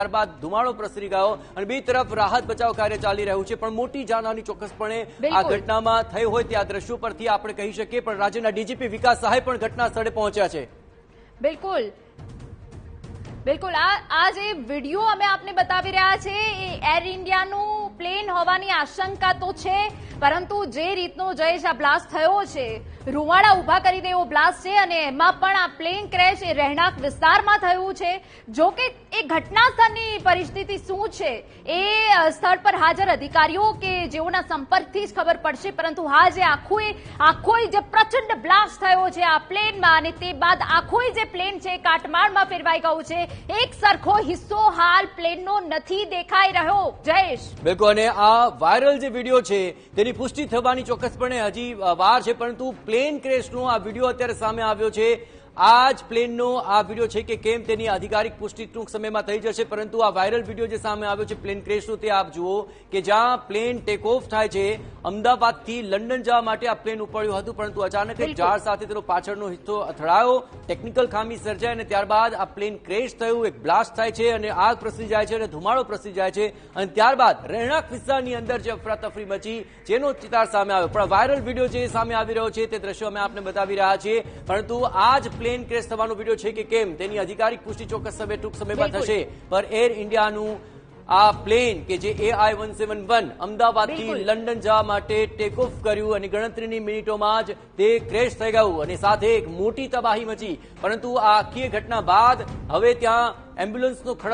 ત્યારબાદ ધુમાડો પ્રસરી ગયો અને બે તરફ રાહત બચાવ કાર્ય ચાલી રહ્યું છે, પણ મોટી જાનહાની ચોક્કસપણે આ ઘટનામાં થઈ હોય તે આ દ્રશ્યો પરથી આપણે કહી શકીએ। પણ રાજ્યના ડીજીપી વિકાસ સહાય પણ ઘટના સ્થળે પહોંચ્યા છે। બિલકુલ બિલકુલ આ જે વિડીયો અમે આપને બતાવી રહ્યા છે એ એર ઇન્ડિયાનું પ્લેન હોવાની આશંકા તો છે, પરંતુ જે રીતનો જયેશ આ બ્લાસ્ટ થયો છે, રૂવાડા ઉભા કરી દે એવો બ્લાસ્ટ છે અને એમાં પણ આ પ્લેન ક્રેશ એ રહેણાંક વિસ્તારમાં થયું છે। જો કે એ ઘટના સ્થળની પરિસ્થિતિ શું છે એ સ્થળ પર હાજર અધિકારીઓ કે જેઓના સંપર્કથી જ ખબર પડશે, પરંતુ હા જે આખો જે પ્રચંડ બ્લાસ્ટ થયો છે આ પ્લેનમાં અને તે બાદ આખો જે પ્લેન છે કાટમાળમાં ફેરવાઈ ગયું છે, એક સરખો હિસ્સો હાલ પ્લેનનો નથી દેખાઈ રહ્યો। જયેશ, બિલકુલ, અને આ વાયરલ જે વિડીયો છે તેની પુષ્ટિ થવાની ચોક્કસપણે હજી વાર છે, પરંતુ પ્લેન ક્રેશનો આ વિડીયો અત્યારે સામે આવ્યો છે। આ જ પ્લેનનો આ વિડીયો છે કે કેમ તેની આધિકારિક પુષ્ટિ ટૂંક સમયમાં થઈ જશે, પરંતુ આ વાયરલ વિડીયો જે સામે આવ્યો છે પ્લેન ક્રેશનો તે આપ જુઓ કે જ્યાં પ્લેન ટેક ઓફ થાય છે, અમદાવાદથી લંડન જવા માટે આ પ્લેન ઉપડ્યું હતું, પરંતુ અચાનક એક ઝાડ સાથે તેનો પાછળનો હિસ્સો અથડાયો, ટેકનિકલ ખામી સર્જાય અને ત્યારબાદ આ પ્લેન ક્રેશ થયું, એક બ્લાસ્ટ થાય છે અને આગ પ્રસરી જાય છે અને ધુમાડો પ્રસરી જાય છે અને ત્યારબાદ રહેણાંક વિસ્તારની અંદર જે અફરાતફરી મચી જેનો ચિતાર સામે આવ્યો। પણ વાયરલ વિડીયો જે સામે આવી રહ્યો છે તે દ્રશ્યો અમે આપને બતાવી રહ્યા છીએ, પરંતુ આ જ પ્લેન ક્રેશ થવાનો વિડીયો છે કે કેમ તેની અધિકારિક પુષ્ટિ ચોક્કસ સમય ટૂંક સમયમાં થશે। પર એર ઇન્ડિયાનું આ પ્લેન કે જે AI-171 અમદાવાદથી લંડન જવા માટે ટેક ઓફ કર્યું અને ગણતરીની મિનિટોમાં જ તે ક્રેશ થઈ ગયું અને સાથે એક મોટી તબાહી મચી, પરંતુ આ આખી ઘટના બાદ હવે ત્યાં એમ્બ્યુલન્સનો ખડક